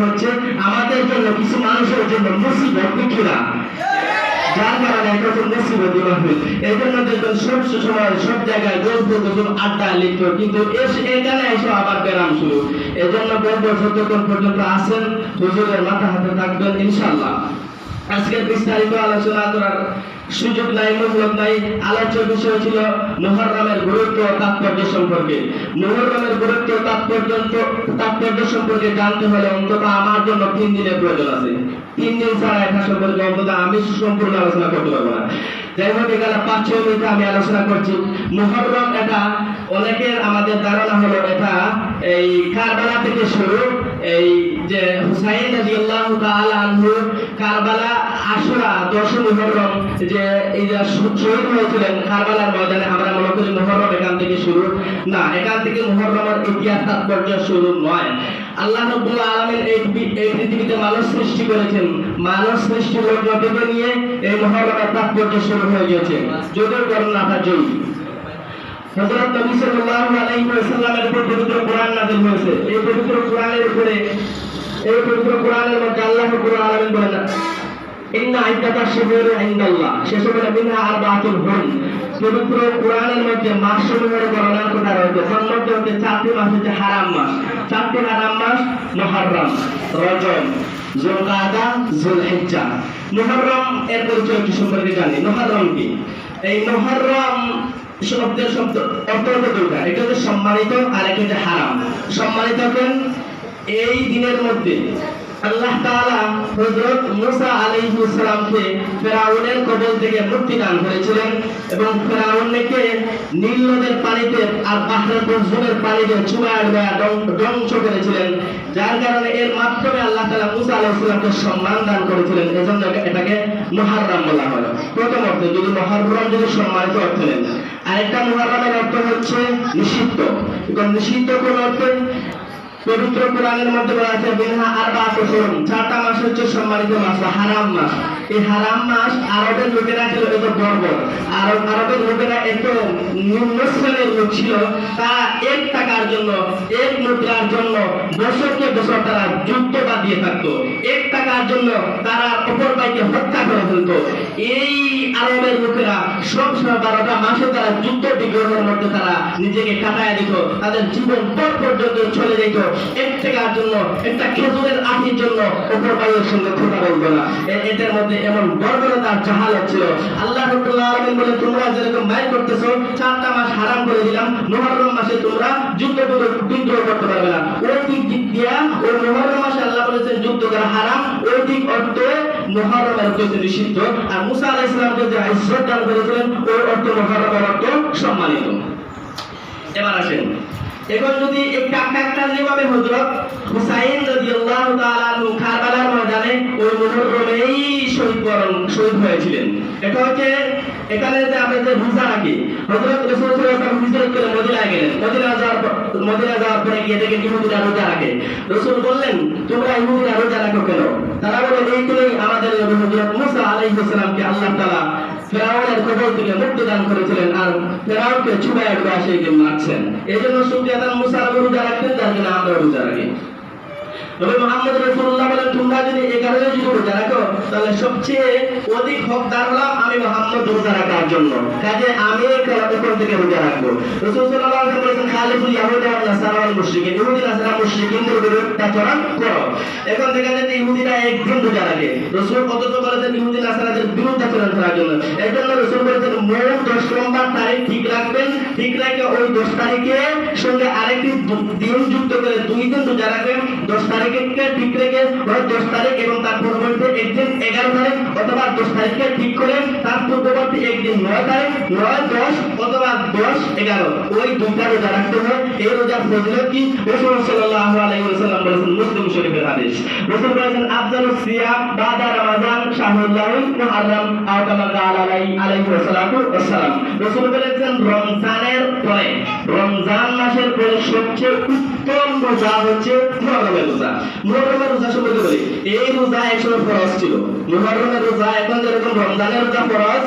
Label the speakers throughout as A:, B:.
A: হচ্ছে আমাদের জন্য কিছু মানুষের জন্য মুসিবত কিনা, যার কারণে এটা হচ্ছে মুসিবত হবে। এই জন্য দেখবেন সব সময় সব জায়গায় গল্প গুজব আড্ডা লিপ্ত, কিন্তু এখানে এসে আবার ব্যায়াম শুরু। এই জন্য বলবো যতক্ষণ পর্যন্ত আসেন হুজুরের মাথা হাতে থাকবেন ইনশাআল্লাহ। আজকে বিস্তারিত আলোচনা করার সুযোগ নাই, মহলত নাই। আলোচ্য বিষয় ছিল মুহররমের গুরুত্ব ও তাৎপর্য সম্পর্কে। মুহররমের গুরুত্ব তাৎপর্য সম্পর্কে জানতে হলে অন্তত আমার জন্য 3 দিনের প্রয়োজন আছে। 3 দিন ছাড়া এটা সম্পর্কে অন্তত আমি সম্পূর্ণ আলোচনা করতে পারবো না। যাই হোক, এখানে 5-6 মিনিট আমি আলোচনা করছি। মুহররম এটা অনেকের আমাদের ধারণা হলো এটা এই কারবালা থেকে শুরু, এই যে হুসাইন রাদিয়াল্লাহু তাআলা আনহু কারবালা আশুরা 10 মুহররম যে এই যে শহীদ হয়েছিলেন কারবালার ময়দানে, আমরা মনে করি মুহররম এখান থেকে শুরু। না, এখান থেকে মুহররমের ইতিহাস তাৎপর্য শুরু নয়। আল্লাহ রাব্বুল আলামিন এই পৃথিবীতে মানুষ সৃষ্টি করেছেন, মানুষ সৃষ্টি লগ্নকে নিয়ে এই মুহররমের তাৎপর্য শুরু হয়ে গেছে। যদিও বর্ণনাটা জয়ী হযরত নবী সাল্লাল্লাহু আলাইহি ওয়াসাল্লামের উপর পবিত্র কোরআন নাযিল হয়েছে। এই পবিত্র কোরআনের উপরে এই পবিত্র কোরআনের মধ্যে আল্লাহ রাব্বুল আলামিন বলেন ইন্না ইদ্দাতাশ শুহুরি ইনদাল্লাহ, শেষে বলে মিনহা আরবাতুল হুরুম। পবিত্র কোরআনের মধ্যে মাসসমূহের বর্ণনা করা রয়েছে। তার মধ্যে হচ্ছে 4টি মাস হচ্ছে হারাম মাস। 4টি হারাম মাস মুহররম, রজব, যুলকাদা, যুলহিজ্জা। মুহররম এর পরিচয় কি সম্পর্কে জানি। মুহররম কি? এই মুহররম শব্দের অর্থ হচ্ছে দুইটা, এটা হচ্ছে সম্মানিত আর একটা হচ্ছে হারাম। সম্মানিত কেন? এই দিনের মধ্যে আল্লাহ তাআলা হযরত মুসা আলাইহিস সালামকে ফেরাউনের কবল থেকে মুক্তি দান করেছিলেন এবং ফেরাউনকে নীল নদের পানিতে আর বাহরে বজরের পানিতে চুবায় ধ্বংস করেছিলেন, যার কারণে এর মাধ্যমে আল্লাহ তাআলা মুসা আলাইহিস সালামকে সম্মান দান করেছিলেন। এজন্য এটাকে মুহররম বলা হয়। প্রথম অর্থ যদি মুহররম যদি সম্মানিত অর্থ নেন, আরেকটা মুহররমের অর্থ হচ্ছে নিষিদ্ধ। এবং নিষিদ্ধ কোন অর্থে? পবিত্র কোরআনের মধ্যে বলা আছে মিনহা আরবাতুল হুরুম, 4টা মাস হচ্ছে সম্মানিত মাস, হারাম মাস। এই হারাম মাস আরবের লোকেরা ছিল এত বর্বর, আরবের লোকেরা এত নিম্ন শ্রেণীর লোক ছিল, তারা 1 টাকার জন্য 1 মুদ্রার জন্য বছরকে বছর তারা যুদ্ধ বাঁধিয়ে থাকতো। 1 টাকার জন্য তারা অপর ভাইকে হত্যা করে ফেলতো। এই আরবের লোকেরা সব 12টা মাসে তারা যুদ্ধ বিগ্রহের মধ্যে তারা নিজেকে কাটায় দিত, তাদের জীবন পর্যন্ত চলে যেত। 1 টাকার জন্য, একটা খেজুরের আটির জন্য অপর ভাইয়ের সঙ্গে কথা বলতো না। এদের মধ্যে এমন বর্বরতা জাহালত ছিল। আল্লাহ রাব্বুল আলামিন বলে তোমরা যেরকম মাইল করতেছো, 4টা মাস হারাম করে দিলাম, মুহররম মাসে তোমরা যুদ্ধ বিদ্রোহ করতে পারবে না। ওই দিক দিয়া ওই মুহররম মাসে আল্লাহ বলেছেন যুদ্ধ করা হারাম, ওই দিক অর্থে মুহররমের অর্থ নিষিদ্ধ। আর মুসা আলাইহিস সালামকে যে ইজ্জত দান করেছিলেন ওই অর্থ মুহররমের অর্থ সম্মানিত। এবার আসেন, এখন যদি একটা যেভাবে হযরত হুসাইন রাদিয়াল্লাহু তাআলা আনহু কারবালার ময়দানে ওই মুহররমেই শহীদ হয়েছিলেন। এটা হচ্ছে এখানে যে আমরা যে রোজা রাখি, হযরত রাসূল সাল্লাল্লাহু আলাইহি ওয়াসাল্লাম হিজরত করে মদিনায় গেলেন। মদিনা যাওয়ার পরে গিয়ে দেখেন ইহুদিরা রোজা রাখে। রাসূল বললেন তোমরা ইহুদিরা রোজা রাখো কেন? তারা বলে এইগুলোই আমাদের হযরত মুসা আলাইহিস সালামকে আল্লাহ তাআলা ফেরাউনের কবল থেকে মুক্তি দান করেছিলেন, আর ফেরাউনকে চুবায় সেই দিন মারছেন। এই জন্য শুকরিয়া আদান মুসা রোজা রাখতেন, যার জন্য আমরা রোজা রাখি। নবী মুহাম্মদ রাসূলুল্লাহ বলেন তোমরা যদি 11 যদি রোজা রাখো তাহলে সবচেয়ে অধিক হকদার হলাম আমি মুহাম্মদ রোজা রাখার জন্য, কাজে আমি কোন থেকে রোজা রাখবো। রাসূল সাল্লাল্লাহু আলাইহি ওয়াসাল্লাম বলেছেন খালিফুল ইয়াহুদা ওয়ান নাসারা ওয়াল মুশরিকিন, ইহুদি নাসারা মুশরিকিনদের বিরুদ্ধাচরণ করো। এখন দেখা যায় যে ইহুদিরা একদিন রোজা রাখে, রাসূল কতটা বলেছেন ইহুদি নাসারাদের বিরুদ্ধাচরণ করার জন্য। এর জন্য রাসূল বলেছেন মোট 10 নম্বর তারিখ ঠিক রাখবেন, ঠিক রেখে ওই 10 তারিখের সঙ্গে আরেকটি দিন যুক্ত করে 2 দিন রোজা রাখবেন। 10 তারিখকে ঠিক রেখে ওই 10 তারিখ এবং তার পরবর্তী একদিন 11 তারিখ, অথবা 10 তারিখকে ঠিক করে তার পূর্ববর্তী একদিন 9 তারিখ, 9, 10 অথবা 10, 11 ওই 2টা রোজা রাখতে হয়। এই রোজার ফজিলত কি? রাসূল সাল্লাল্লাহু আলাইহি ওয়াসাল্লাম বলেছেন, মুসলিম শরীফের হাদিস, রাসূল বলেছেন আফজালুস সিয়াম বাদা রমাদান শাহরুল্লাহিল মুহররম আও কামা ক্বালা আলাইহি ওয়াসাল্লাতু ওয়াসসালাম। রাসূল বলেছেন রমজানের পরে, রমজান মাসের পরে সবচেয়ে উত্তম রোজা হচ্ছে মুহররমের রোজা। মুহররমের রোজা সম্পর্কে বলি, এই রোজা একসময় ফরজ ছিল। মুহররমের রোজা এখন যেরকম রমজানের রোজা ফরজ,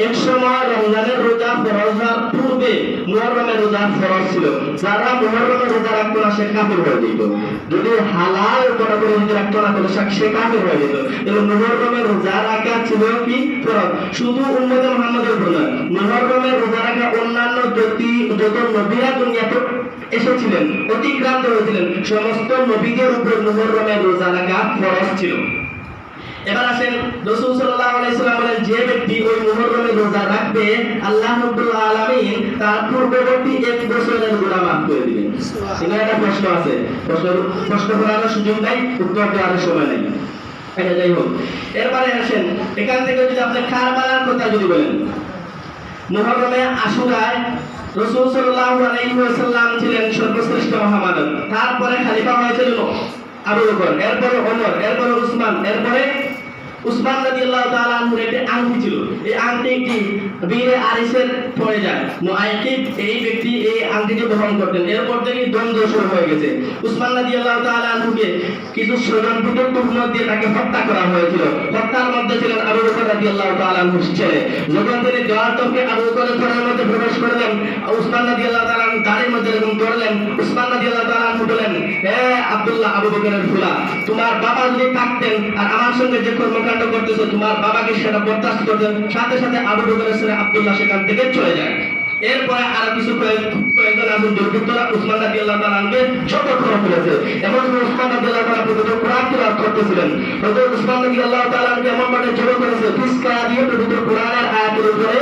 A: এক সময় রমজানের রোজা ফরজ হওয়ার পূর্বে মুহররমের রোজা ফরজ ছিল। যারা মুহররমের রোজা রাখতো না সে কাফির হয়ে যেত। যদি হালাল করা করে যদি রাখতো না তাহলে সে কাফির হয়ে যেত। কিন্তু মুহররমের রোজা রাখা ছিল কি ফরজ, শুধু উম্মতে মুহাম্মাদের উপর নয়। মুহররমের রোজা রাখা অন্যান্য যত নবীরা দুনিয়াতে এসেছিলেন, অতিক্রান্ত হয়েছিলেন, সমস্ত নবীদের উপর মুহররমের রোজা রাখা ফরজ ছিল। এবার আসেন, রাসূল সাল্লাল্লাহু আলাইহি ওয়াসাল্লাম বলেন যে ব্যক্তি ওই মুহররমের রোজা রাখবে আল্লাহ রাব্বুল আলামিন তার পূর্ববর্তী 1 বছরের গুনাহ মাফ করে দিবেন। এখানে একটা প্রশ্ন আছে, প্রশ্ন করার সুযোগ নাই, উত্তর দেওয়ার সময় নাই। এটা যাই হোক, এরপরে আসেন এখান থেকে যদি আপনি কারবালার কথা যদি বলেন, মুহররমে আশুরায় রাসূল সাল্লাল্লাহু আলাইহি ওয়াসাল্লাম ছিলেন সর্বশ্রেষ্ঠ মহামানব। তারপরে খলিফা হয়েছিলেন আবু বকর, এরপরে ওমর, এরপরে উসমান, এরপরে উসমান রাদিয়াল্লাহু তাআলা আনহুর একটি আংটি ছিল। এই আংটিটি বীরে আরিসের পড়ে যায়। মুআইকিব এই ব্যক্তি এই আংটিটি বহন করতেন। এরপর থেকে দ্বন্দ্ব শুরু হয়ে গেছে। উসমান রাদিয়াল্লাহু তাআলা আনহুকে কিছু ষড়যন্ত্রের তুহমত দিয়ে তাকে হত্যা করা হয়েছিল। হত্যার মধ্যে ছিলেন আবু বকর রাদিয়াল্লাহু তাআলা আনহুর ছেলে। যখন তিনি দেওয়ার তরফে আবু বকরের ঘরের মধ্যে প্রবেশ করলেন, উসমান রাদিয়াল্লাহু তাআলা আনহু দাঁড়ির মধ্যে এরকম ধরলেন। উসমান রাদিয়াল্লাহু তাআলা আনহু বলেন, হে আব্দুল্লাহ, আবু বকরের ফুলা, তোমার বাবা যদি থাকতেন আর আমার সঙ্গে যে কর্মকাণ্ড করতেছো তোমার বাবাকে সেটা বরদাস্ত করতেন। সাথে সাথে আবু বকরের ছেলে আব্দুল্লাহ সেখান থেকে চলে যায়। এরপরে আরো কিছু কয়েকজন আসুন দুর্বৃত্তরা উসমান রাদিয়াল্লাহু তাআলা আনহুকে ছোট করে ফেলেছে। এমন উসমান রাদিয়াল্লাহু তাআলা পবিত্র কোরআন তেলাওয়াত করতেছিলেন। হযরত উসমান রাদিয়াল্লাহু তাআলা আনহুকে এমন ভাবে জড়ো করেছে, ফিসকা দিয়ে পবিত্র কোরআনের আয়াতের উপরে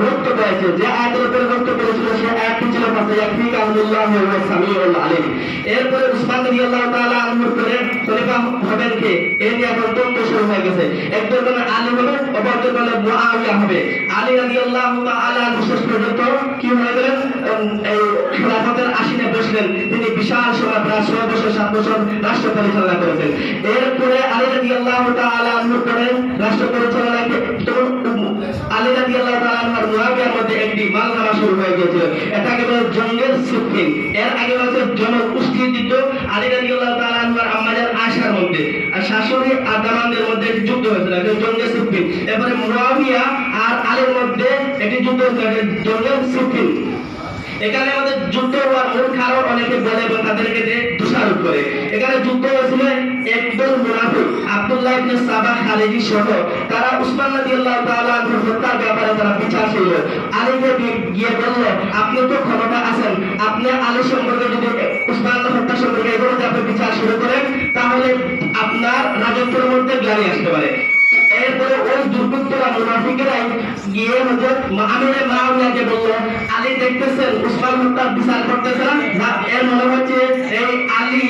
A: রক্ত পেয়েছে। যে আয়াতের উপরে রক্ত পেয়েছিল সে আয়াতটি ছিল ফাসায়াকফিকা আল্লাহু ওয়া সামিউল আলিম। এরপরে উসমান রাদিয়াল্লাহু তাআলা আনহুর পরে খলিফা হবেন কে, এই নিয়ে এখন দ্বন্দ্ব শুরু হয়ে গেছে। একজন বলে আলী হবে, অপরজন বলে মুআবিয়া হবে। আলী রাদিয়াল্লাহু তাআলা আনহু শেষ পর্যন্ত কি হয়ে গেলেন, এই খেলাফতের আসীনে বসলেন। তিনি বিশাল সময় প্রায় 6 বছর 7 বছর রাষ্ট্র পরিচালনা করেছেন। এরপরে আলী রাদিয়াল্লাহু তাআলা আনহুর পরে রাষ্ট্র পরিচালনায় আলী রাদিয়াল্লাহু তাআলা আনহু আর মুআবিয়ার মধ্যে একটি মালহামা শুরু হয়ে গিয়েছিল। এটাকে বলে জঙ্গের সিফিন। এর আগে হচ্ছে জনক কুস্তির যুদ্ধ। আলী রাদিয়াল্লাহু তাআলা আনহু আর আম্মাজান আয়েশার মধ্যে আর শাশুড়ি আর দামানদের মধ্যে একটি যুদ্ধ হয়েছিল, এটা জঙ্গের সিফিন। এরপরে মুআবিয়া আর আলীর মধ্যে একটি যুদ্ধ হয়েছিল, জঙ্গের সিফিন। এখানে আমাদের যুদ্ধ হওয়ার মূল কারণ অনেকে বলে এবং তাদেরকে দোষারোপ করে। এখানে যুদ্ধ হয়েছিল একদল মুনাফিক আব্দুল্লাহ ইবনে সাবাহ খালিদি সহ, তারা উসমান রাদিয়াল্লাহু তাআলা আনহুর হত্যার ব্যাপারে তারা বিচারশীল। আলীকে গিয়ে বলল, আপনি তো ক্ষমতা আছেন, আপনি আলী সম্পর্কে যদি উসমান হত্যা সম্পর্কে এগুলো যদি আপনি বিচার শুরু করেন তাহলে আপনার রাজত্বের মধ্যে গ্লানি আসতে পারে। এরপরে ওই দুর্বৃত্তরা মুনাফিকরাই গিয়ে হযরত আমিরে মুআবিয়াকে বলল, আলী দেখতেছেন উসমান হত্যার বিচার করতেছে না, এর মনে হচ্ছে এই আলী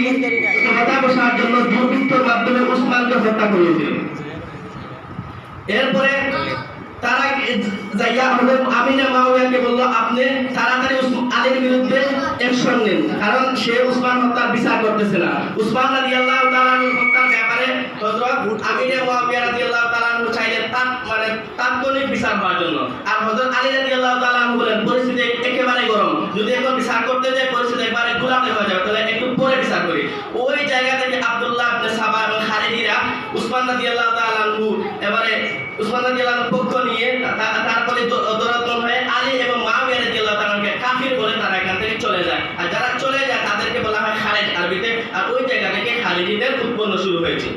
A: ক্ষমতা বসার জন্য দুর্বৃত্তর মাধ্যমে উসমানকে হত্যা করিয়েছিল। এরপরে তারা যাইয়া হযরত আমিরে মুআবিয়াকে বলল, আপনি তাড়াতাড়ি আলীর বিরুদ্ধে অ্যাকশন নিন, কারণ সে উসমান হত্যার বিচার করতেছে না। উসমান রাদিয়াল্লাহু তাআলা হত্যার ব্যাপারে হযরত আমিরে মুআবিয়া রাদিয়াল্লাহু তাআলা চাইলেন তাৎক্ষণিক বিচার হওয়ার জন্য। আর হযরত আলী রাদিয়াল্লাহু তাআলা বলেন, পরিস্থিতি একেবারে গরম, যদি এখন বিচার করতে যাই পরিস্থিতি একেবারে গোলামে হয়ে যাবে, তাহলে একটু পরে বিচার করি। ওই জায়গা থেকে আব্দুল্লাহ ইবনে সাবা এবং খালিদিরা উসমান রাদিয়াল্লাহু তাআলা এবারে উসমান রাদিয়াল্লাহু পক্ষ নিয়ে তারপরে দৌড়াদৌড় হয়ে আলী এবং মুআবিয়া রাদিয়াল্লাহু তাআলাকে কাফির বলে তারা এখান থেকে চলে যায়। আর যারা চলে যায় তাদেরকে বলা হয় খালিদ আরবিতে। আর ওই জায়গা থেকে খালিদিদের উৎপন্ন শুরু হয়েছে।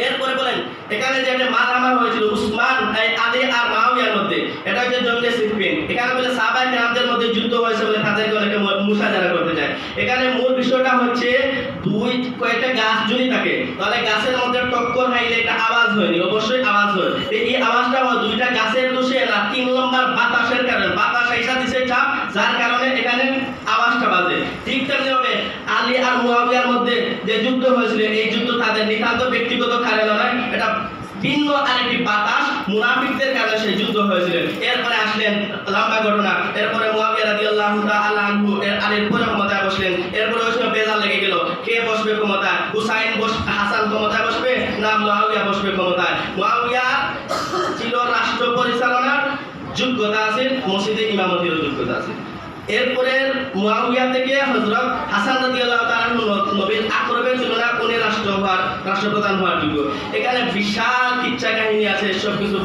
A: এরপরে বলেন এখানে যে একটা মালহামা হয়েছিল উসমান আলী আর মুআবিয়ার মধ্যে, এটা হচ্ছে জঙ্গে সিফিন। এখানে বলে সাহাবায়ে কেরামদের মধ্যে যুদ্ধ হয়েছে বলে তাদেরকে অনেকে মুসাজারা করতে যায়। এখানে মূল বিষয়টা হচ্ছে কয়েকটা গাছ যদি থাকে তাহলে গাছের মধ্যে টক্কর খাইলে একটা আওয়াজ হয়নি, অবশ্যই আওয়াজ হয়। এই আওয়াজটা হয় দুইটা গাছের দোষে না, 3 নম্বর বাতাসের কারণে। বাতাস এসে দিছে চাপ, যার কারণে এখানে আওয়াজটা বাজে। ঠিক তেমনি হবে আলী আর মুআবিয়ার মধ্যে যে যুদ্ধ হয়েছিল, এই যুদ্ধ তাদের নিতান্ত ব্যক্তিগত কারণে নয়, এটা ভিন্ন আরেকটি বাতাস মুনাফিকদের কারণে সেই যুদ্ধ হয়েছিল। এরপরে আসলেন লম্বা ঘটনা। এরপরে মুআবিয়া রাদিয়াল্লাহু তাআলা আনহু আলীর পরে ক্ষমতায় বসলেন। এরপরে ওই সময় বেজাল লেগে গেল, কে বসবে ক্ষমতায়, হুসাইন হাসান ক্ষমতায় বসবে না মুআবিয়া বসবে ক্ষমতায়। মুআবিয়া ছিল রাষ্ট্র পরিচালনার যোগ্যতা আছে, মসজিদে ইমামতির যোগ্যতা আছে। এরপরে মুয়াবিয়া থেকে হযরত হাসান রাদিয়াল্লাহু তাআলা নবীর আকরবের তুলনা উনি রাষ্ট্রপ্রধান হওয়ার যোগ্য। এখানে বিশাল কিচ্ছা কাহিনী আছে, সব কিছু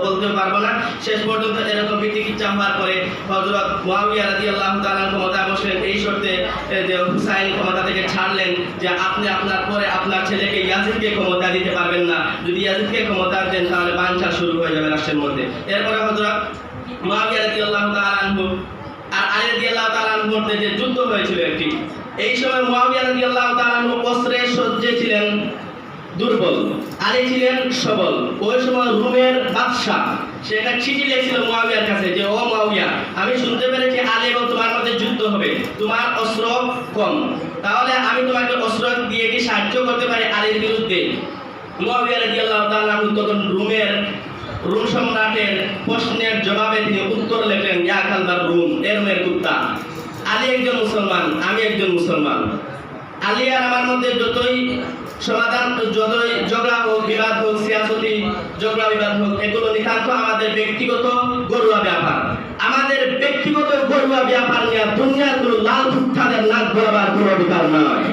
A: বলতে পারবো না। শেষ পর্যন্ত এরকম কিচ্ছা হওয়ার পরে হযরত মুয়াবিয়া রাদিয়াল্লাহু তাআলা ক্ষমতায় বসলেন এই শর্তে যে হুসাইন ক্ষমতা থেকে ছাড়লেন যে আপনি আপনার পরে আপনার ছেলেকে ইয়াজিদকে ক্ষমতা দিতে পারবেন না, যদি ইয়াজিদকে ক্ষমতা দেন তাহলে বানচা শুরু হয়ে যাবে রাষ্ট্রের মধ্যে। এরপরে হযরত মুয়াবিয়া রাদিয়াল্লাহু তাআলা আনহু আর আলী রাদিয়াল্লাহু তাআলা আনহুর মধ্যে যে যুদ্ধ হয়েছিল একটি, এই সময় মুয়াবিয়া রাদিয়াল্লাহু তাআলা আনহু অস্ত্রে সজ্জে ছিলেন দুর্বল, আলী ছিলেন সবল। ওই সময় রোমের বাদশা সে একটা চিঠি লিখেছিল মুয়াবিয়ার কাছে যে ও মুয়াবিয়া, আমি শুনতে পেরেছি আলী এবং তোমার মধ্যে যুদ্ধ হবে, তোমার অস্ত্র কম, তাহলে আমি তোমাকে অস্ত্র দিয়ে কি সাহায্য করতে পারি আলীর বিরুদ্ধে? মুয়াবিয়া রাদিয়াল্লাহু তাআলা আনহু তখন রোম সম্রাটের প্রশ্নের জবাবে তিনি উত্তর লিখলেন, ইয়া কালবার রোম, রোমের কুত্তা, আলী একজন মুসলমান, আমি একজন মুসলমান। আলী আর আমার মধ্যে যতই সমাধান, যতই ঝগড়া হোক, বিবাদ হোক, সিয়াসতি ঝগড়া বিবাদ হোক, এগুলো নিতান্ত আমাদের ব্যক্তিগত ঘরোয়া ব্যাপার। আমাদের ব্যক্তিগত ঘরোয়া ব্যাপার নিয়ে দুনিয়ার কোনো লাল ফুটখাদের নাক বরাবর কোনো অধিকার নয়।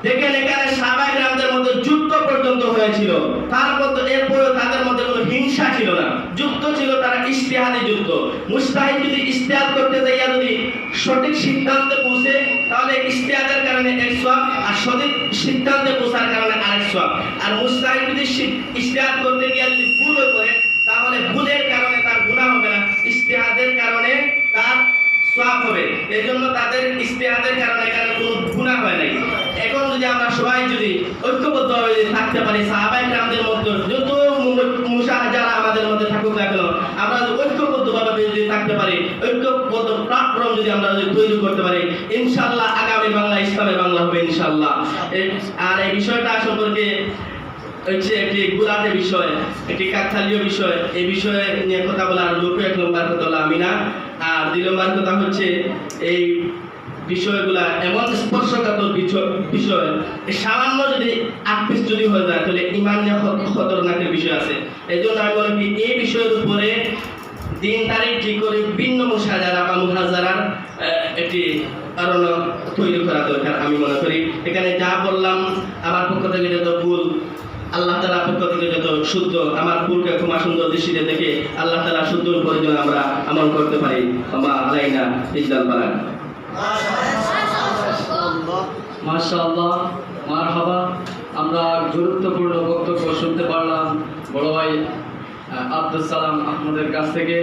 A: দেখেন এখানে সাহাবায়ে কেরামদের মধ্যে যুদ্ধ পর্যন্ত হয়েছিল, তারপর এরপরে তাদের মধ্যে কোনো হিংসা ছিল না, যুদ্ধ ছিল তারা ইজতিহাদি যুদ্ধ। মুজতাহিদ যদি ইজতিহাদ করতে যাইয়া যদি সঠিক সিদ্ধান্তে পৌঁছে তাহলে ইজতিহাদের কারণে এক সওয়াব, আর সঠিক সিদ্ধান্তে পৌঁছার কারণে আরেক সওয়াব। আর মুজতাহিদ যদি ইজতিহাদ করতে গিয়ে যদি ভুল করে তাহলে ভুলের কারণে তার গুনাহ হবে না, ইজতিহাদের কারণে তার সওয়াব হবে। এজন্য তাদের ইজতিহাদের কারণে এখানে কোনো গুনাহ হয় নাই। এখন যদি আমরা সবাই যদি ঐক্যবদ্ধভাবে থাকতে পারি, সাহাবায়ে কেরামদের মধ্যে যত মুশাহাজারা আমাদের মধ্যে থাকুক না কেন, আমরা যদি ঐক্যবদ্ধভাবে যদি থাকতে পারি, ঐক্যবদ্ধ প্ল্যাটফর্ম যদি আমরা যদি তৈরি করতে পারি, ইনশাআল্লাহ আগামী বাংলা ইসলামের বাংলা হবে ইনশাআল্লাহ। আর এই বিষয়টা সম্পর্কে হচ্ছে একটি গুলাটে বিষয়, একটি কাকতালীয় বিষয়। এই বিষয়ে নিয়ে কথা বলার লোক এক নম্বর কথা হলো আমি না, আর দুই নম্বর কথা হচ্ছে এই বিষয়গুলা এমন স্পর্শকাতর বিষয়, সামান্য যদি আটপিস যদি হয়ে যায় তাহলে ইমান নিয়ে খতরনাকের বিষয় আছে। এই জন্য আমি মনে করি এই বিষয়ের উপরে দিন তারিখ ঠিক করে ভিন্ন মুশাহাজারা বা মুহাজারার একটি কারণ তৈরি করা দরকার আমি মনে করি। এখানে যা বললাম আমার পক্ষ থেকে যত ভুল, আল্লাহ তাআলার পক্ষ থেকে যত শুদ্ধ, আমার ভুলকে ক্ষমা সুন্দর দৃষ্টিতে দেখে আল্লাহ তাআলা শুদ্ধর প্রয়োজনে আমরা আমল করতে পারি। আমা আলাইনা ইল্লাল বালাগ।
B: মাশাআল্লাহ, মারহাবা। আমরা গুরুত্বপূর্ণ বক্তব্য শুনতে পারলাম বড় ভাই আব্দুল সালাম আহমদের কাছ থেকে।